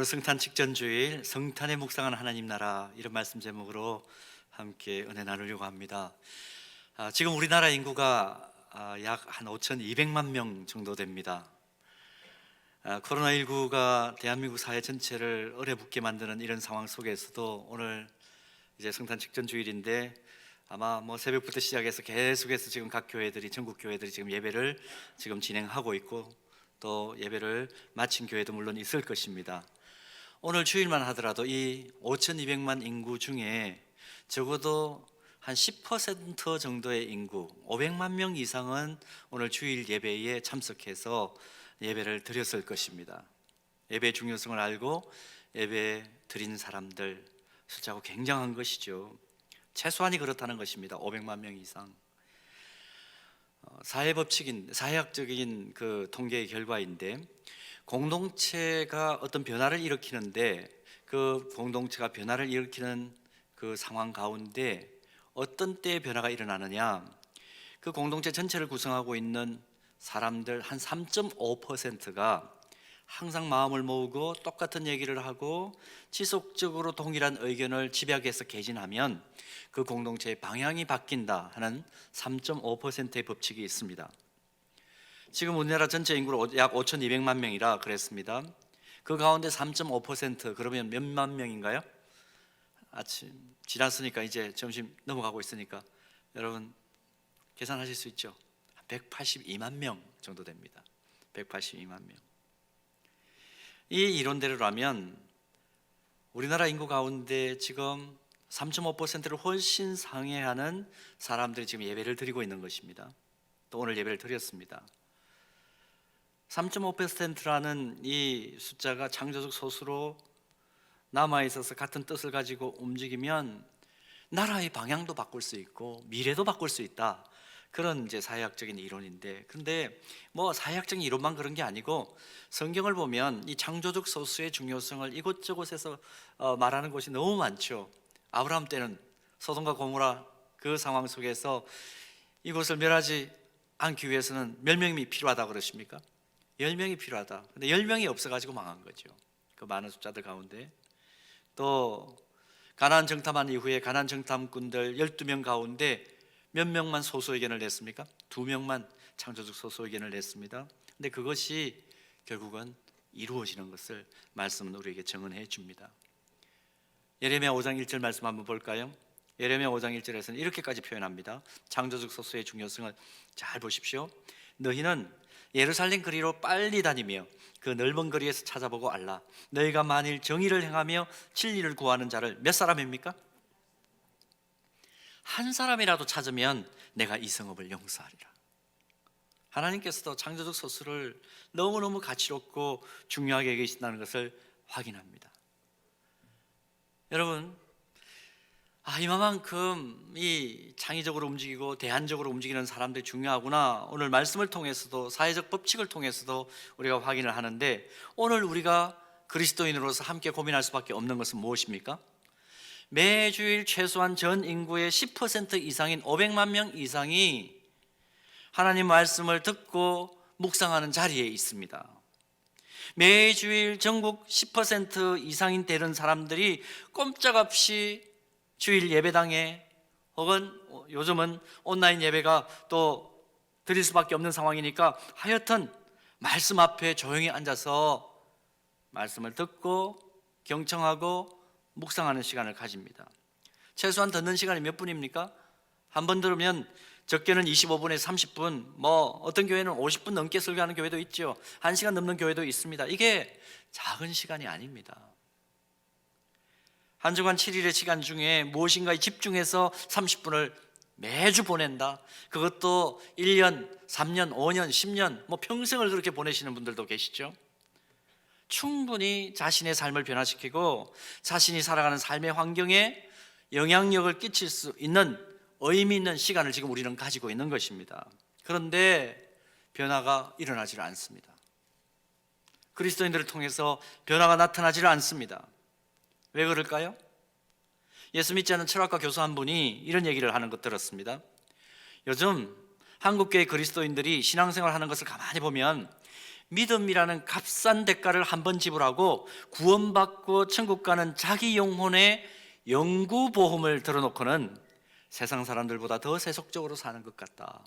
오늘 성탄 직전 주일 성탄에 묵상하는 하나님 나라, 이런 말씀 제목으로 함께 은혜 나누려고 합니다. 지금 우리나라 인구가 약 한 5,200만 명 정도 됩니다. 코로나19가 대한민국 사회 전체를 얼어붙게 만드는 이런 상황 속에서도 오늘 이제 성탄 직전 주일인데 아마 새벽부터 시작해서 계속해서 지금 각 교회들이, 전국 교회들이 지금 예배를 지금 진행하고 있고, 또 예배를 마친 교회도 물론 있을 것입니다. 오늘 주일만 하더라도 이 5,200만 인구 중에 적어도 한 10% 정도의 인구, 500만 명 이상은 오늘 주일 예배에 참석해서 예배를 드렸을 것입니다. 예배의 중요성을 알고 예배 드린 사람들 숫자가 굉장한 것이죠. 최소한이 그렇다는 것입니다. 500만 명 이상. 사회학적인 그 통계의 결과인데, 공동체가 어떤 변화를 일으키는데 그 공동체가 변화를 일으키는 그 상황 가운데 어떤 때에 변화가 일어나느냐, 그 공동체 전체를 구성하고 있는 사람들 한 3.5%가 항상 마음을 모으고 똑같은 얘기를 하고 지속적으로 동일한 의견을 집약해서 개진하면 그 공동체의 방향이 바뀐다 하는 3.5%의 법칙이 있습니다. 지금 우리나라 전체 인구로 약 5,200만 명이라 그랬습니다. 그 가운데 3.5% 그러면 몇만 명인가요? 아침 지났으니까 이제 점심 넘어가고 있으니까 여러분 계산하실 수 있죠? 182만 명 정도 됩니다. 182만 명. 이 이론대로라면 우리나라 인구 가운데 지금 3.5%를 훨씬 상회하는 사람들이 지금 예배를 드리고 있는 것입니다. 또 오늘 예배를 드렸습니다. 3.5%라는 이 숫자가 창조적 소수로 남아있어서 같은 뜻을 가지고 움직이면 나라의 방향도 바꿀 수 있고 미래도 바꿀 수 있다, 그런 이제 사회학적인 이론인데, 근데 사회학적인 이론만 그런 게 아니고 성경을 보면 이 창조적 소수의 중요성을 이곳저곳에서 말하는 곳이 너무 많죠. 아브라함 때는 소돔과 고모라 그 상황 속에서 이곳을 멸하지 않기 위해서는 몇 명이 필요하다 그러십니까? 10명이 필요하다. 근데 10명이 없어가지고 망한 거죠. 그 많은 숫자들 가운데. 또 가나안 정탐한 이후에 가나안 정탐꾼들 12명 가운데 몇 명만 소수 의견을 냈습니까? 2명만 창조적 소수 의견을 냈습니다. 근데 그것이 결국은 이루어지는 것을 말씀은 우리에게 증언해 줍니다. 예레미야 5장 1절 말씀 한번 볼까요? 예레미야 5장 1절에서는 이렇게까지 표현합니다. 창조적 소수의 중요성을 잘 보십시오. 너희는 예루살렘 거리로 빨리 다니며 그 넓은 거리에서 찾아보고 알라. 너희가 만일 정의를 행하며 진리를 구하는 자를 몇 사람입니까? 한 사람이라도 찾으면 내가 이 성읍을 용서하리라. 하나님께서도 창조적 소수를 너무너무 가치롭고 중요하게 여기신다는 것을 확인합니다. 여러분, 이만큼 이 창의적으로 움직이고 대안적으로 움직이는 사람들이 중요하구나, 오늘 말씀을 통해서도 사회적 법칙을 통해서도 우리가 확인을 하는데, 오늘 우리가 그리스도인으로서 함께 고민할 수밖에 없는 것은 무엇입니까? 매주일 최소한 전 인구의 10% 이상인 500만 명 이상이 하나님 말씀을 듣고 묵상하는 자리에 있습니다. 매주일 전국 10% 이상인 되는 사람들이 꼼짝없이 주일 예배당에, 혹은 요즘은 온라인 예배가 또 드릴 수밖에 없는 상황이니까 하여튼 말씀 앞에 조용히 앉아서 말씀을 듣고 경청하고 묵상하는 시간을 가집니다. 최소한 듣는 시간이 몇 분입니까? 한 번 들으면 적게는 25분에서 30분, 어떤 교회는 50분 넘게 설교하는 교회도 있죠. 1시간 넘는 교회도 있습니다. 이게 작은 시간이 아닙니다. 한 주간 7일의 시간 중에 무엇인가에 집중해서 30분을 매주 보낸다. 그것도 1년, 3년, 5년, 10년, 평생을 그렇게 보내시는 분들도 계시죠. 충분히 자신의 삶을 변화시키고 자신이 살아가는 삶의 환경에 영향력을 끼칠 수 있는 의미 있는 시간을 지금 우리는 가지고 있는 것입니다. 그런데 변화가 일어나질 않습니다. 그리스도인들을 통해서 변화가 나타나질 않습니다. 왜 그럴까요? 예수 믿지 않는 철학과 교수 한 분이 이런 얘기를 하는 것 들었습니다. 요즘 한국교회 그리스도인들이 신앙생활 하는 것을 가만히 보면 믿음이라는 값싼 대가를 한번 지불하고 구원받고 천국 가는 자기 영혼의 영구 보험을 들어놓고는 세상 사람들보다 더 세속적으로 사는 것 같다.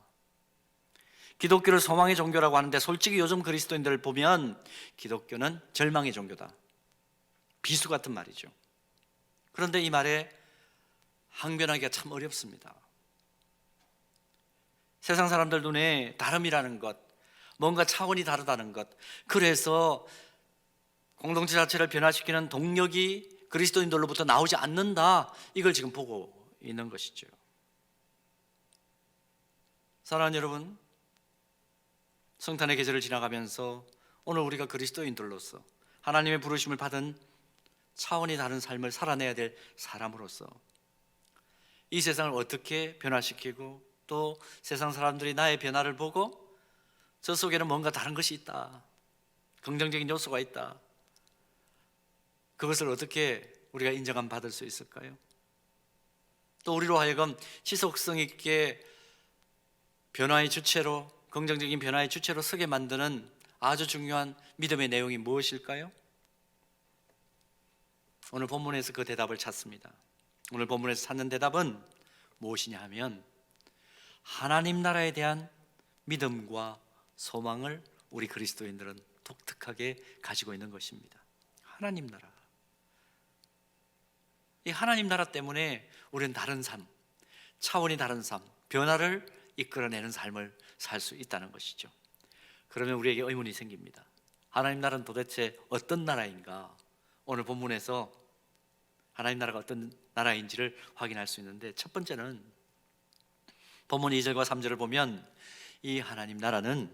기독교를 소망의 종교라고 하는데 솔직히 요즘 그리스도인들을 보면 기독교는 절망의 종교다. 비수 같은 말이죠. 그런데 이 말에 항변하기가 참 어렵습니다. 세상 사람들 눈에 다름이라는 것, 뭔가 차원이 다르다는 것, 그래서 공동체 자체를 변화시키는 동력이 그리스도인들로부터 나오지 않는다, 이걸 지금 보고 있는 것이죠. 사랑하는 여러분, 성탄의 계절을 지나가면서 오늘 우리가 그리스도인들로서 하나님의 부르심을 받은 차원이 다른 삶을 살아내야 될 사람으로서 이 세상을 어떻게 변화시키고 또 세상 사람들이 나의 변화를 보고 저 속에는 뭔가 다른 것이 있다, 긍정적인 요소가 있다, 그것을 어떻게 우리가 인정함 받을 수 있을까요? 또 우리로 하여금 지속성 있게 변화의 주체로, 긍정적인 변화의 주체로 서게 만드는 아주 중요한 믿음의 내용이 무엇일까요? 오늘 본문에서 그 대답을 찾습니다. 오늘 본문에서 찾는 대답은 무엇이냐 하면 하나님 나라에 대한 믿음과 소망을 우리 그리스도인들은 독특하게 가지고 있는 것입니다. 하나님 나라. 이 하나님 나라 때문에 우리는 다른 삶, 차원이 다른 삶, 변화를 이끌어내는 삶을 살 수 있다는 것이죠. 그러면 우리에게 의문이 생깁니다. 하나님 나라는 도대체 어떤 나라인가? 오늘 본문에서 하나님 나라가 어떤 나라인지를 확인할 수 있는데, 첫 번째는 본문 2절과 3절을 보면 이 하나님 나라는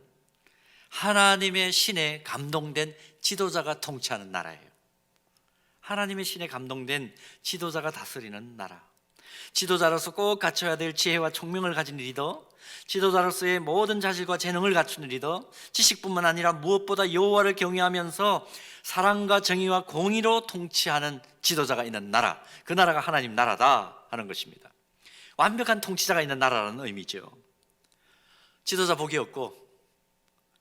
하나님의 신에 감동된 지도자가 통치하는 나라예요. 하나님의 신에 감동된 지도자가 다스리는 나라. 지도자로서 꼭 갖춰야 될 지혜와 총명을 가진 리더, 지도자로서의 모든 자질과 재능을 갖춘 리더, 지식뿐만 아니라 무엇보다 여호와를 경외하면서 사랑과 정의와 공의로 통치하는 지도자가 있는 나라, 그 나라가 하나님 나라다 하는 것입니다. 완벽한 통치자가 있는 나라라는 의미죠. 지도자 복이 없고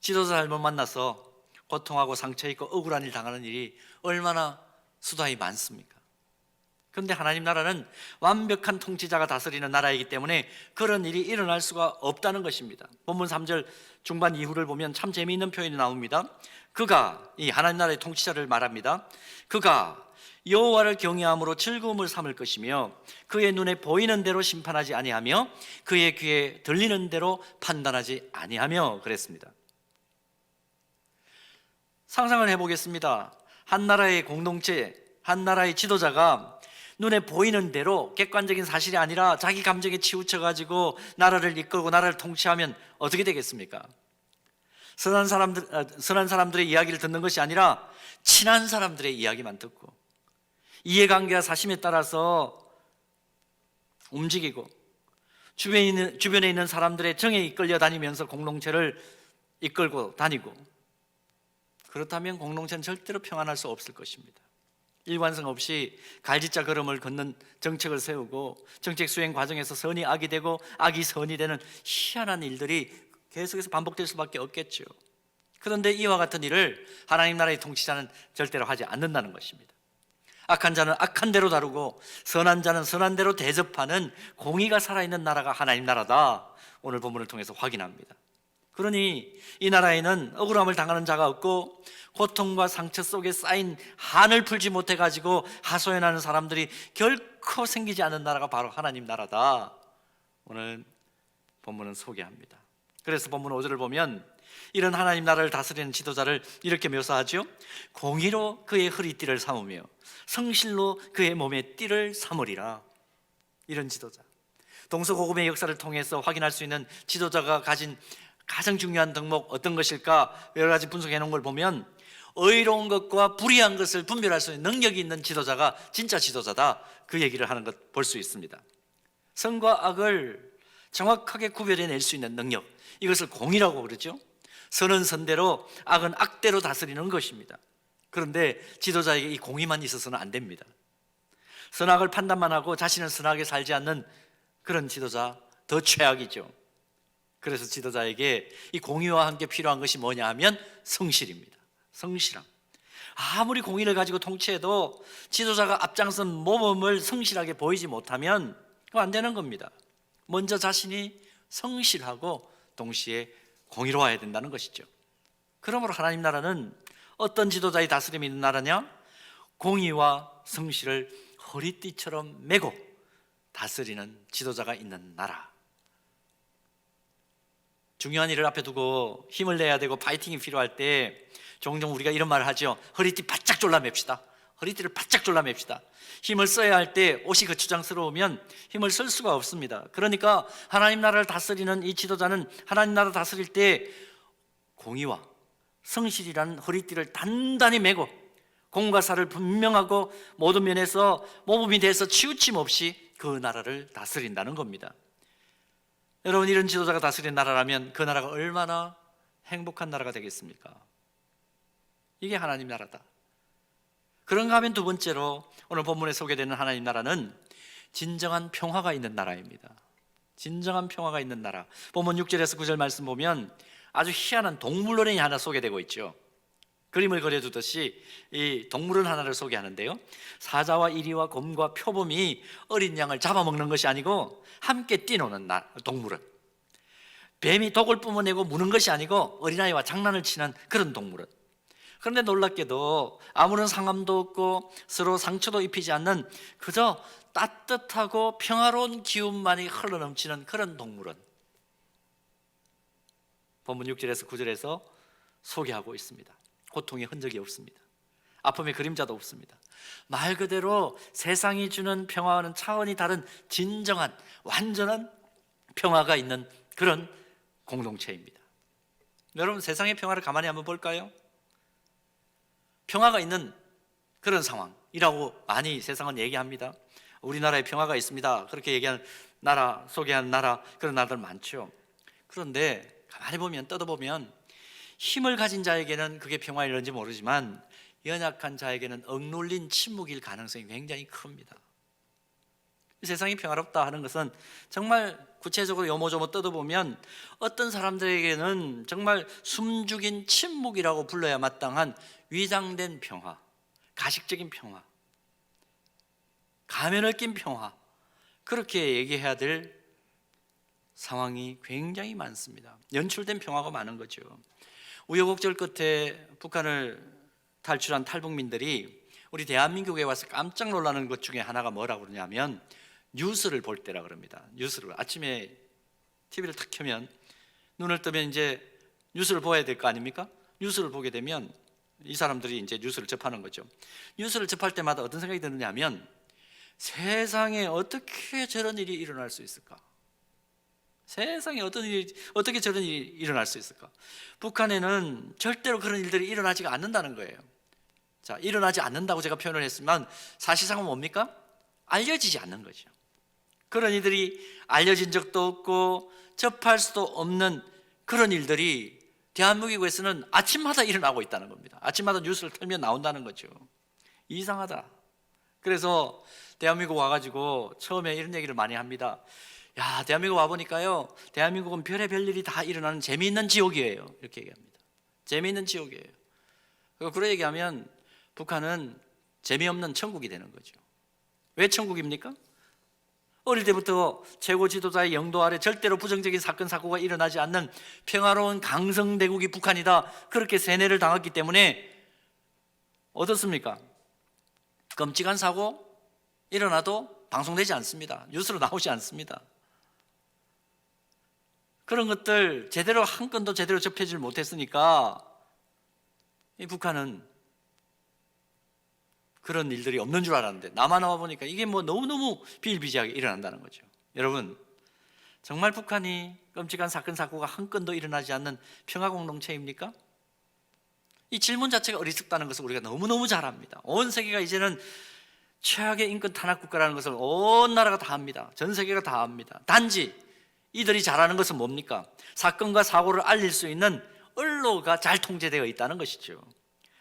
지도자 잘못 만나서 고통하고 상처 있고 억울한 일 당하는 일이 얼마나 수다히 많습니까? 그런데 하나님 나라는 완벽한 통치자가 다스리는 나라이기 때문에 그런 일이 일어날 수가 없다는 것입니다. 본문 3절 중반 이후를 보면 참 재미있는 표현이 나옵니다. 그가, 이 하나님 나라의 통치자를 말합니다. 그가 여호와를 경외함으로 즐거움을 삼을 것이며 그의 눈에 보이는 대로 심판하지 아니하며 그의 귀에 들리는 대로 판단하지 아니하며 그랬습니다. 상상을 해보겠습니다. 한 나라의 공동체, 한 나라의 지도자가 눈에 보이는 대로 객관적인 사실이 아니라 자기 감정에 치우쳐가지고 나라를 이끌고 나라를 통치하면 어떻게 되겠습니까? 선한 사람들의 이야기를 듣는 것이 아니라 친한 사람들의 이야기만 듣고 이해관계와 사심에 따라서 움직이고 주변에 있는 사람들의 정에 이끌려 다니면서 공동체를 이끌고 다니고, 그렇다면 공동체는 절대로 평안할 수 없을 것입니다. 일관성 없이 갈짓자 걸음을 걷는 정책을 세우고 정책 수행 과정에서 선이 악이 되고 악이 선이 되는 희한한 일들이 계속해서 반복될 수밖에 없겠죠. 그런데 이와 같은 일을 하나님 나라의 통치자는 절대로 하지 않는다는 것입니다. 악한 자는 악한 대로 다루고 선한 자는 선한 대로 대접하는 공의가 살아있는 나라가 하나님 나라다, 오늘 본문을 통해서 확인합니다. 그러니 이 나라에는 억울함을 당하는 자가 없고 고통과 상처 속에 쌓인 한을 풀지 못해가지고 하소연하는 사람들이 결코 생기지 않는 나라가 바로 하나님 나라다, 오늘 본문은 소개합니다. 그래서 본문 5절을 보면 이런 하나님 나라를 다스리는 지도자를 이렇게 묘사하죠. 공의로 그의 허리띠를 삼으며 성실로 그의 몸의 띠를 삼으리라. 이런 지도자, 동서고금의 역사를 통해서 확인할 수 있는 지도자가 가진 가장 중요한 덕목 어떤 것일까? 여러 가지 분석해 놓은 걸 보면 의로운 것과 불의한 것을 분별할 수 있는 능력이 있는 지도자가 진짜 지도자다, 그 얘기를 하는 것 볼 수 있습니다. 선과 악을 정확하게 구별해낼 수 있는 능력, 이것을 공의라고 그러죠. 선은 선대로 악은 악대로 다스리는 것입니다. 그런데 지도자에게 이 공의만 있어서는 안 됩니다. 선악을 판단만 하고 자신은 선하게 살지 않는 그런 지도자 더 최악이죠. 그래서 지도자에게 이 공의와 함께 필요한 것이 뭐냐 하면 성실입니다. 성실함. 아무리 공의를 가지고 통치해도 지도자가 앞장선 모범을 성실하게 보이지 못하면 그거 안 되는 겁니다. 먼저 자신이 성실하고 동시에 공의로워야 된다는 것이죠. 그러므로 하나님 나라는 어떤 지도자의 다스림이 있는 나라냐? 공의와 성실을 허리띠처럼 메고 다스리는 지도자가 있는 나라. 중요한 일을 앞에 두고 힘을 내야 되고 파이팅이 필요할 때 종종 우리가 이런 말을 하죠. 허리띠 바짝 졸라맵시다. 허리띠를 바짝 졸라맵시다. 힘을 써야 할 때 옷이 거추장스러우면 힘을 쓸 수가 없습니다. 그러니까 하나님 나라를 다스리는 이 지도자는 하나님 나라 다스릴 때 공의와 성실이라는 허리띠를 단단히 메고 공과 사를 분명하고 모든 면에서 모범이 돼서 치우침 없이 그 나라를 다스린다는 겁니다. 여러분, 이런 지도자가 다스린 나라라면 그 나라가 얼마나 행복한 나라가 되겠습니까? 이게 하나님 나라다. 그런가 하면 두 번째로 오늘 본문에 소개되는 하나님 나라는 진정한 평화가 있는 나라입니다. 진정한 평화가 있는 나라. 본문 6절에서 9절 말씀 보면 아주 희한한 동물원이 하나 소개되고 있죠. 그림을 그려두듯이 이 동물원 하나를 소개하는데요, 사자와 이리와 곰과 표범이 어린 양을 잡아먹는 것이 아니고 함께 뛰노는 동물원. 뱀이 독을 뿜어내고 무는 것이 아니고 어린아이와 장난을 치는 그런 동물원. 그런데 놀랍게도 아무런 상함도 없고 서로 상처도 입히지 않는 그저 따뜻하고 평화로운 기운만이 흘러넘치는 그런 동물원. 본문 6절에서 9절에서 소개하고 있습니다. 고통의 흔적이 없습니다. 아픔의 그림자도 없습니다. 말 그대로 세상이 주는 평화와는 차원이 다른 진정한 완전한 평화가 있는 그런 공동체입니다. 여러분, 세상의 평화를 가만히 한번 볼까요? 평화가 있는 그런 상황이라고 많이 세상은 얘기합니다. 우리나라에 평화가 있습니다. 그렇게 얘기하는 나라, 소개하는 나라, 그런 나라들 많죠. 그런데 가만히 보면, 뜯어보면 힘을 가진 자에게는 그게 평화일는지 모르지만 연약한 자에게는 억눌린 침묵일 가능성이 굉장히 큽니다. 세상이 평화롭다 하는 것은 정말 구체적으로 요모조모 뜯어보면 어떤 사람들에게는 정말 숨죽인 침묵이라고 불러야 마땅한 위장된 평화, 가식적인 평화, 가면을 낀 평화, 그렇게 얘기해야 될 상황이 굉장히 많습니다. 연출된 평화가 많은 거죠. 우여곡절 끝에 북한을 탈출한 탈북민들이 우리 대한민국에 와서 깜짝 놀라는 것 중에 하나가 뭐라고 그러냐면 뉴스를 볼 때라 그럽니다. 뉴스를 아침에 TV를 탁 켜면 눈을 뜨면 이제 뉴스를 봐야 될 거 아닙니까? 뉴스를 보게 되면 이 사람들이 이제 뉴스를 접하는 거죠. 뉴스를 접할 때마다 어떤 생각이 드느냐면 세상에 어떻게 저런 일이 일어날 수 있을까? 세상에 어떻게 저런 일이 일어날 수 있을까? 북한에는 절대로 그런 일들이 일어나지가 않는다는 거예요. 자, 일어나지 않는다고 제가 표현을 했지만 사실상은 뭡니까? 알려지지 않는 거죠. 그런 일들이 알려진 적도 없고 접할 수도 없는 그런 일들이 대한민국에서는 아침마다 일어나고 있다는 겁니다. 아침마다 뉴스를 틀면 나온다는 거죠. 이상하다. 그래서 대한민국 와가지고 처음에 이런 얘기를 많이 합니다. 야, 대한민국 와보니까요, 대한민국은 별의별 일이 다 일어나는 재미있는 지옥이에요. 이렇게 얘기합니다. 재미있는 지옥이에요. 그런 얘기하면 북한은 재미없는 천국이 되는 거죠. 왜 천국입니까? 어릴 때부터 최고 지도자의 영도 아래 절대로 부정적인 사건 사고가 일어나지 않는 평화로운 강성대국이 북한이다, 그렇게 세뇌를 당했기 때문에 어떻습니까? 끔찍한 사고 일어나도 방송되지 않습니다. 뉴스로 나오지 않습니다. 그런 것들 제대로 한 건도 제대로 접해지를 못했으니까 이 북한은 그런 일들이 없는 줄 알았는데 나만 나와 보니까 이게 뭐 너무너무 비일비재하게 일어난다는 거죠. 여러분, 정말 북한이 끔찍한 사건 사고가 한 건도 일어나지 않는 평화 공동체입니까? 이 질문 자체가 어리석다는 것을 우리가 너무너무 잘 압니다. 온 세계가 이제는 최악의 인권 탄압 국가라는 것을 온 나라가 다 압니다. 전 세계가 다 압니다. 단지 이들이 잘하는 것은 뭡니까? 사건과 사고를 알릴 수 있는 언로가 잘 통제되어 있다는 것이죠.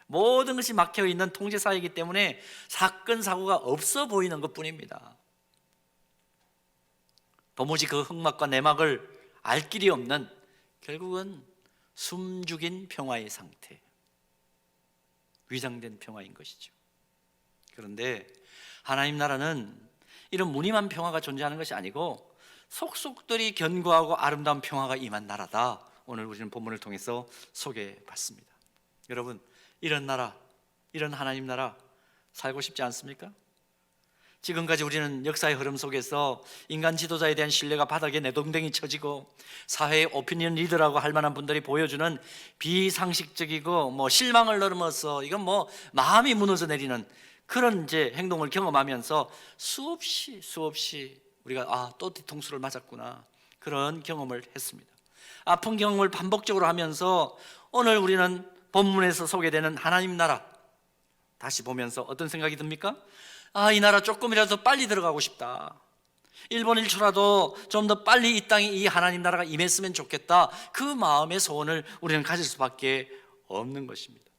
모든 것이 막혀있는 통제사이기 때문에 사건 사고가 없어 보이는 것뿐입니다. 도무지 그 흑막과 내막을 알 길이 없는, 결국은 숨죽인 평화의 상태, 위장된 평화인 것이죠. 그런데 하나님 나라는 이런 무늬만 평화가 존재하는 것이 아니고 속속들이 견고하고 아름다운 평화가 임한 나라다. 오늘 우리는 본문을 통해서 소개해봤습니다. 여러분, 이런 나라, 이런 하나님 나라 살고 싶지 않습니까? 지금까지 우리는 역사의 흐름 속에서 인간 지도자에 대한 신뢰가 바닥에 내동댕이 쳐지고 사회의 오피니언 리더라고 할 만한 분들이 보여주는 비상식적이고 실망을 넘어서 이건 마음이 무너져 내리는 그런 이제 행동을 경험하면서 수없이 우리가 또 뒤통수를 맞았구나, 그런 경험을 했습니다. 아픈 경험을 반복적으로 하면서 오늘 우리는 본문에서 소개되는 하나님 나라 다시 보면서 어떤 생각이 듭니까? 이 나라 조금이라도 빨리 들어가고 싶다. 1분 1초라도 좀 더 빨리 이 땅에 이 하나님 나라가 임했으면 좋겠다. 그 마음의 소원을 우리는 가질 수밖에 없는 것입니다.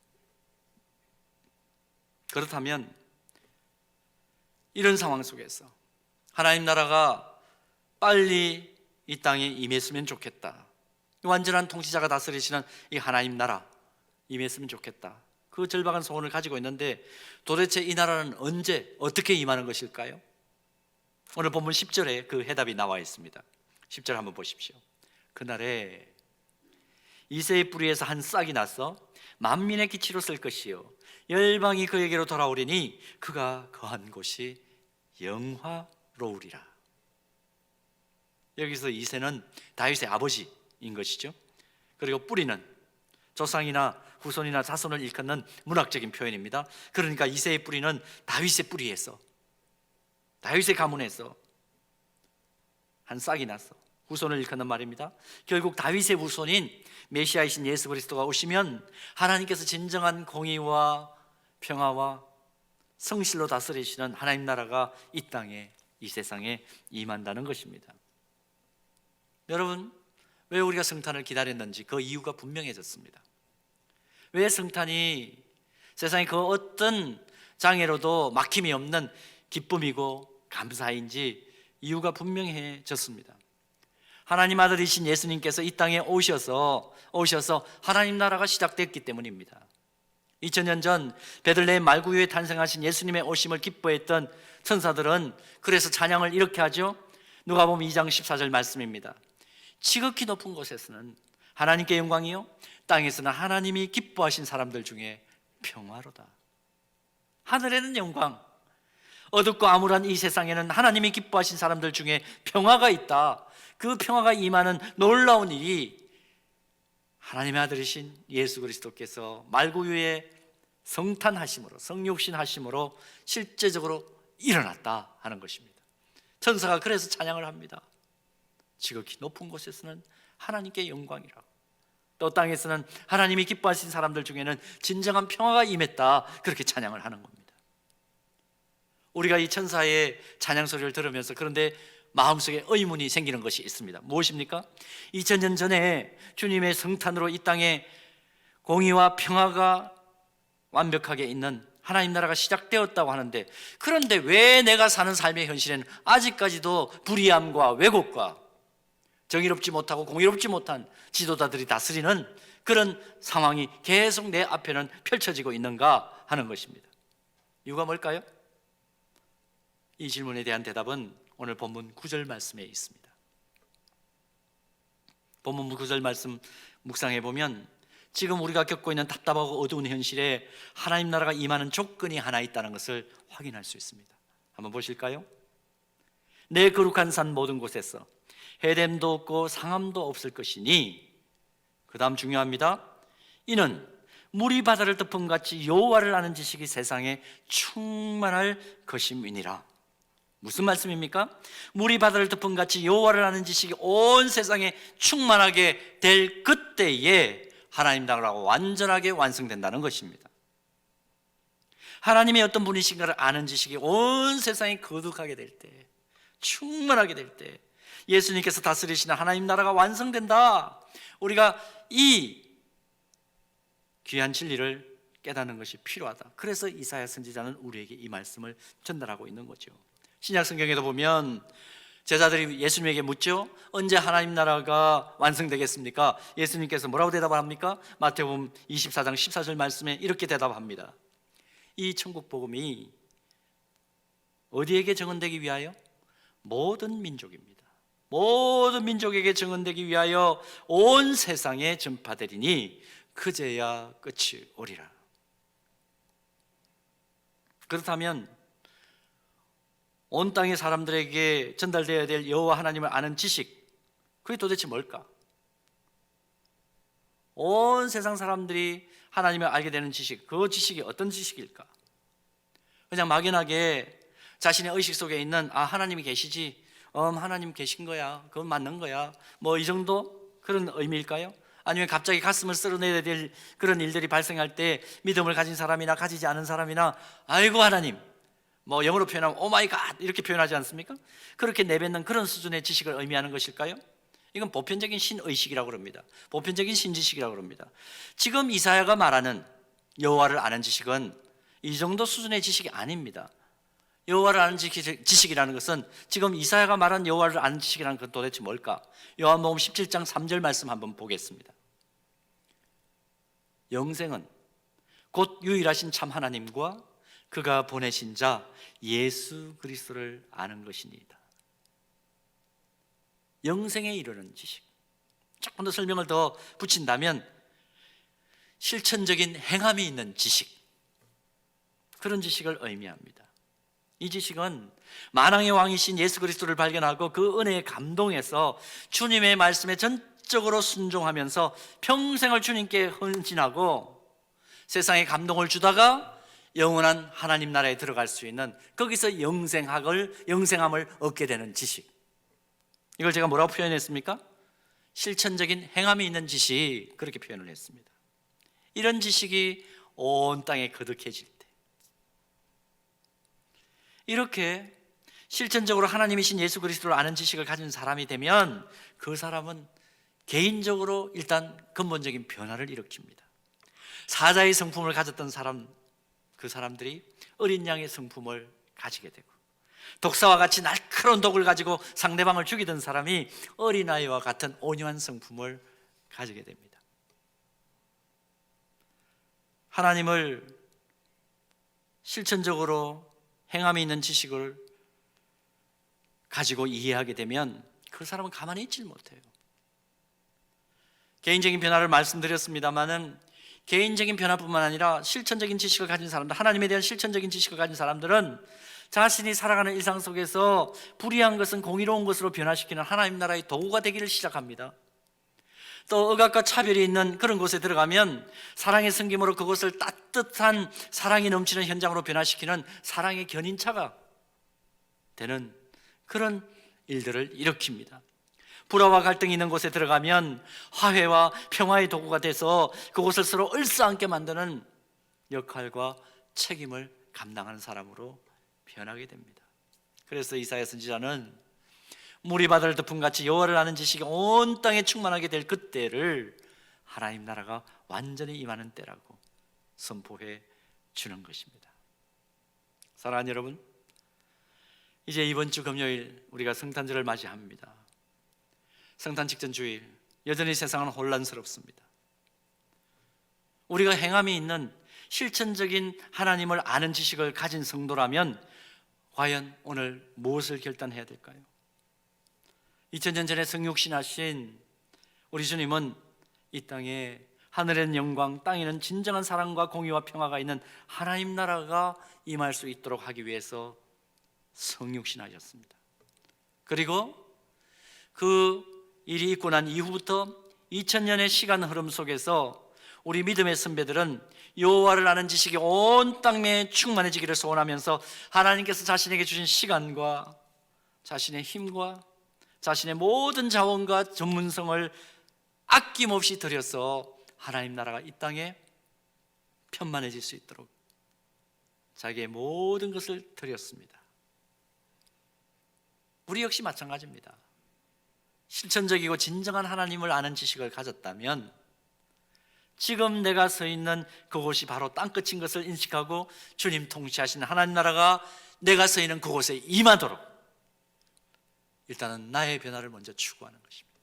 그렇다면 이런 상황 속에서 하나님 나라가 빨리 이 땅에 임했으면 좋겠다, 완전한 통치자가 다스리시는 이 하나님 나라 임했으면 좋겠다, 그 절박한 소원을 가지고 있는데 도대체 이 나라는 언제 어떻게 임하는 것일까요? 오늘 본문 10절에 그 해답이 나와 있습니다. 10절 한번 보십시오. 그날에 이새의 뿌리에서 한 싹이 나서 만민의 기치로 쓸 것이요 열방이 그에게로 돌아오리니 그가 거한 곳이 영화로우리라. 여기서 이새는 다윗의 아버지인 것이죠. 그리고 뿌리는 조상이나 후손이나 자손을 일컫는 문학적인 표현입니다. 그러니까 이새의 뿌리는 다윗의 뿌리에서, 다윗의 가문에서 한 싹이 나서 후손을 일컫는 말입니다. 결국 다윗의 후손인 메시아이신 예수 그리스도가 오시면 하나님께서 진정한 공의와 평화와 성실로 다스리시는 하나님 나라가 이 땅에, 이 세상에 임한다는 것입니다. 여러분, 왜 우리가 성탄을 기다렸는지 그 이유가 분명해졌습니다. 왜 성탄이 세상의 그 어떤 장애로도 막힘이 없는 기쁨이고 감사인지 이유가 분명해졌습니다. 하나님 아들이신 예수님께서 이 땅에 오셔서 하나님 나라가 시작됐기 때문입니다. 2000년 전 베들레헴 말구유에 탄생하신 예수님의 오심을 기뻐했던 천사들은 그래서 찬양을 이렇게 하죠. 누가복음 2장 14절 말씀입니다. 지극히 높은 곳에서는 하나님께 영광이요 땅에서는 하나님이 기뻐하신 사람들 중에 평화로다. 하늘에는 영광, 어둡고 암울한 이 세상에는 하나님이 기뻐하신 사람들 중에 평화가 있다. 그 평화가 임하는 놀라운 일이 하나님의 아들이신 예수 그리스도께서 말구유에 성탄하심으로, 성육신하심으로 실제적으로 일어났다 하는 것입니다. 천사가 그래서 찬양을 합니다. 지극히 높은 곳에서는 하나님께 영광이라고, 또 땅에서는 하나님이 기뻐하신 사람들 중에는 진정한 평화가 임했다, 그렇게 찬양을 하는 겁니다. 우리가 이 천사의 찬양 소리를 들으면서 그런데 마음속에 의문이 생기는 것이 있습니다. 무엇입니까? 2000년 전에 주님의 성탄으로 이 땅에 공의와 평화가 완벽하게 있는 하나님 나라가 시작되었다고 하는데, 그런데 왜 내가 사는 삶의 현실에는 아직까지도 불의함과 왜곡과 정의롭지 못하고 공의롭지 못한 지도자들이 다스리는 그런 상황이 계속 내 앞에는 펼쳐지고 있는가 하는 것입니다. 이유가 뭘까요? 이 질문에 대한 대답은 오늘 본문 9절 말씀에 있습니다. 본문 9절 말씀 묵상해 보면 지금 우리가 겪고 있는 답답하고 어두운 현실에 하나님 나라가 임하는 조건이 하나 있다는 것을 확인할 수 있습니다. 한번 보실까요? 내 거룩한 산 모든 곳에서 해됨도 없고 상함도 없을 것이니, 그 다음 중요합니다. 이는 물이 바다를 덮은 같이 여호와를 아는 지식이 세상에 충만할 것임이니라. 무슨 말씀입니까? 물이 바다를 덮은 같이 여호와를 아는 지식이 온 세상에 충만하게 될 그때에 하나님 나라가 완전하게 완성된다는 것입니다. 하나님의 어떤 분이신가를 아는 지식이 온 세상에 거룩하게 될 때, 충만하게 될 때 예수님께서 다스리시는 하나님 나라가 완성된다. 우리가 이 귀한 진리를 깨닫는 것이 필요하다. 그래서 이사야 선지자는 우리에게 이 말씀을 전달하고 있는 거죠. 신약 성경에도 보면 제자들이 예수님에게 묻죠. 언제 하나님 나라가 완성되겠습니까? 예수님께서 뭐라고 대답을 합니까? 마태복음 24장 14절 말씀에 이렇게 대답합니다. 이 천국 복음이 어디에게 증언되기 위하여? 모든 민족입니다. 모든 민족에게 증언되기 위하여 온 세상에 전파되리니 그제야 끝이 오리라. 그렇다면 온 땅의 사람들에게 전달되어야 될 여호와 하나님을 아는 지식, 그게 도대체 뭘까? 온 세상 사람들이 하나님을 알게 되는 지식, 그 지식이 어떤 지식일까? 그냥 막연하게 자신의 의식 속에 있는 하나님이 계시지, 하나님 계신 거야, 그건 맞는 거야, 뭐 이 정도 그런 의미일까요? 아니면 갑자기 가슴을 쓸어내야 될 그런 일들이 발생할 때 믿음을 가진 사람이나 가지지 않은 사람이나 아이고 하나님, 뭐 영어로 표현하면 오 마이 갓 이렇게 표현하지 않습니까? 그렇게 내뱉는 그런 수준의 지식을 의미하는 것일까요? 이건 보편적인 신의식이라고 합니다. 보편적인 신지식이라고 합니다. 지금 이사야가 말하는 여호와를 아는 지식은 이 정도 수준의 지식이 아닙니다. 여호와를 아는 지식이라는 것은 지금 이사야가 말한 여호와를 아는 지식이라는 건 도대체 뭘까? 요한복음 17장 3절 말씀 한번 보겠습니다. 영생은 곧 유일하신 참 하나님과 그가 보내신 자 예수 그리스도를 아는 것이니이다. 영생에 이르는 지식. 조금 더 설명을 더 붙인다면 실천적인 행함이 있는 지식, 그런 지식을 의미합니다. 이 지식은 만왕의 왕이신 예수 그리스도를 발견하고 그 은혜에 감동해서 주님의 말씀에 전적으로 순종하면서 평생을 주님께 헌신하고 세상에 감동을 주다가 영원한 하나님 나라에 들어갈 수 있는, 거기서 영생함을 얻게 되는 지식. 이걸 제가 뭐라고 표현했습니까? 실천적인 행함이 있는 지식, 그렇게 표현을 했습니다. 이런 지식이 온 땅에 거듭해질 때, 이렇게 실천적으로 하나님이신 예수 그리스도를 아는 지식을 가진 사람이 되면 그 사람은 개인적으로 일단 근본적인 변화를 일으킵니다. 사자의 성품을 가졌던 사람, 그 사람들이 어린 양의 성품을 가지게 되고, 독사와 같이 날카로운 독을 가지고 상대방을 죽이던 사람이 어린아이와 같은 온유한 성품을 가지게 됩니다. 하나님을 실천적으로 행함이 있는 지식을 가지고 이해하게 되면 그 사람은 가만히 있질 못해요. 개인적인 변화를 말씀드렸습니다마는 개인적인 변화뿐만 아니라 실천적인 지식을 가진 사람들, 하나님에 대한 실천적인 지식을 가진 사람들은 자신이 살아가는 일상 속에서 불의한 것은 공의로운 것으로 변화시키는 하나님 나라의 도구가 되기를 시작합니다. 또 억압과 차별이 있는 그런 곳에 들어가면 사랑의 섬김으로 그것을 따뜻한 사랑이 넘치는 현장으로 변화시키는 사랑의 견인차가 되는 그런 일들을 일으킵니다. 불화와 갈등이 있는 곳에 들어가면 화해와 평화의 도구가 돼서 그곳을 서로 얼싸안게 만드는 역할과 책임을 감당하는 사람으로 변하게 됩니다. 그래서 이사야 선지자는 물이 바다를 덮음같이 여호와를 아는 지식이 온 땅에 충만하게 될 그때를 하나님 나라가 완전히 임하는 때라고 선포해 주는 것입니다. 사랑하는 여러분, 이제 이번 주 금요일 우리가 성탄절을 맞이합니다. 성탄 직전 주일, 여전히 세상은 혼란스럽습니다. 우리가 행함이 있는 실천적인 하나님을 아는 지식을 가진 성도라면 과연 오늘 무엇을 결단해야 될까요? 2000년 전에 성육신하신 우리 주님은 이 땅에 하늘에는 영광, 땅에는 진정한 사랑과 공의와 평화가 있는 하나님 나라가 임할 수 있도록 하기 위해서 성육신하셨습니다. 그리고 그 일이 있고 난 이후부터 2000년의 시간 흐름 속에서 우리 믿음의 선배들은 여호와를 아는 지식이 온 땅에 충만해지기를 소원하면서 하나님께서 자신에게 주신 시간과 자신의 힘과 자신의 모든 자원과 전문성을 아낌없이 들여서 하나님 나라가 이 땅에 편만해질 수 있도록 자기의 모든 것을 드렸습니다. 우리 역시 마찬가지입니다. 실천적이고 진정한 하나님을 아는 지식을 가졌다면 지금 내가 서 있는 그곳이 바로 땅끝인 것을 인식하고 주님 통치하시는 하나님 나라가 내가 서 있는 그곳에 임하도록 일단은 나의 변화를 먼저 추구하는 것입니다.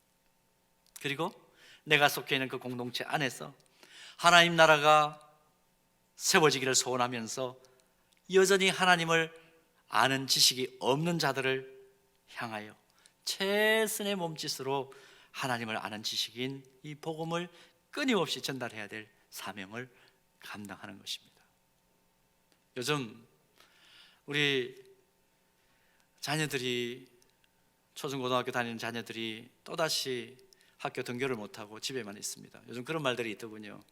그리고 내가 속해 있는 그 공동체 안에서 하나님 나라가 세워지기를 소원하면서 여전히 하나님을 아는 지식이 없는 자들을 향하여 최선의 몸짓으로 하나님을 아는 지식인 이 복음을 끊임없이 전달해야 될 사명을 감당하는 것입니다. 요즘 우리 자녀들이, 초중고등학교 다니는 자녀들이 또다시 학교 등교를 못하고 집에만 있습니다. 요즘 그런 말들이 있더군요.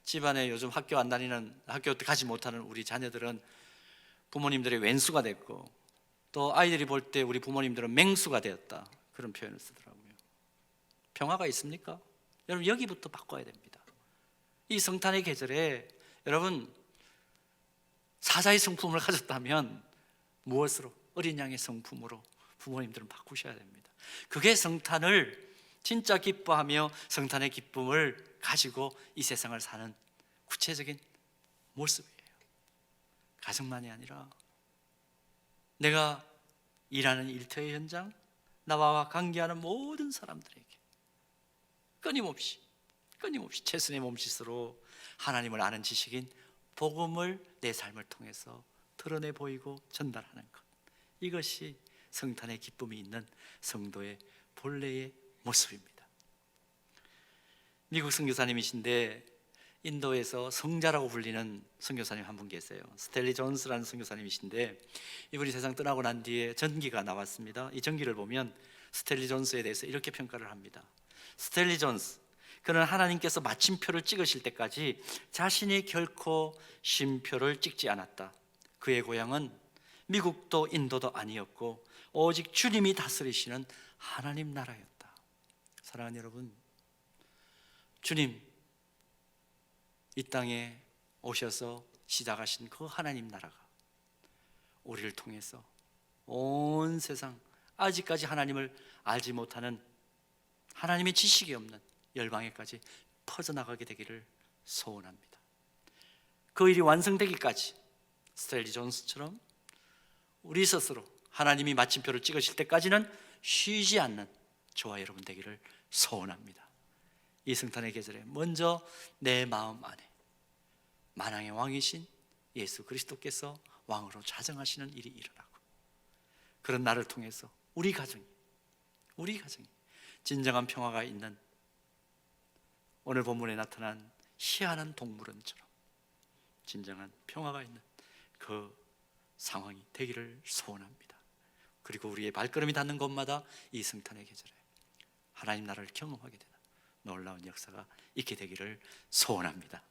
집안에 요즘 학교 안 다니는, 학교 가지 못하는 우리 자녀들은 부모님들의 왼수가 됐고, 또 아이들이 볼 때 우리 부모님들은 맹수가 되었다, 그런 표현을 쓰더라고요. 평화가 있습니까? 여러분, 여기부터 바꿔야 됩니다. 이 성탄의 계절에 여러분 사자의 성품을 가졌다면 무엇으로? 어린 양의 성품으로 부모님들은 바꾸셔야 됩니다. 그게 성탄을 진짜 기뻐하며 성탄의 기쁨을 가지고 이 세상을 사는 구체적인 모습이에요. 가정만이 아니라 내가 일하는 일터의 현장, 나와 관계하는 모든 사람들에게 끊임없이 최선의 몸짓으로 하나님을 아는 지식인 복음을 내 삶을 통해서 드러내 보이고 전달하는 것, 이것이 성탄의 기쁨이 있는 성도의 본래의 모습입니다. 미국 선교사님이신데 인도에서 성자라고 불리는 선교사님 한 분 계세요. 스텔리 존스라는 선교사님이신데 이분이 세상 떠나고 난 뒤에 전기가 나왔습니다. 이 전기를 보면 스텔리 존스에 대해서 이렇게 평가를 합니다. 스텔리 존스, 그는 하나님께서 마침표를 찍으실 때까지 자신이 결코 쉼표를 찍지 않았다. 그의 고향은 미국도 인도도 아니었고 오직 주님이 다스리시는 하나님 나라였다. 사랑하는 여러분, 주님 이 땅에 오셔서 시작하신 그 하나님 나라가 우리를 통해서 온 세상, 아직까지 하나님을 알지 못하는, 하나님의 지식이 없는 열방에까지 퍼져나가게 되기를 소원합니다. 그 일이 완성되기까지 스텔리 존스처럼 우리 스스로 하나님이 마침표를 찍으실 때까지는 쉬지 않는 저와 여러분 되기를 소원합니다. 이 성탄의 계절에 먼저 내 마음 안에 만왕의 왕이신 예수 그리스도께서 왕으로 자정하시는 일이 일어나고, 그런 나를 통해서 우리 가정이 진정한 평화가 있는, 오늘 본문에 나타난 희한한 동물원처럼 진정한 평화가 있는 그 상황이 되기를 소원합니다. 그리고 우리의 발걸음이 닿는 곳마다 이 성탄의 계절에 하나님 나라를 경험하게 되는 놀라운 역사가 있게 되기를 소원합니다.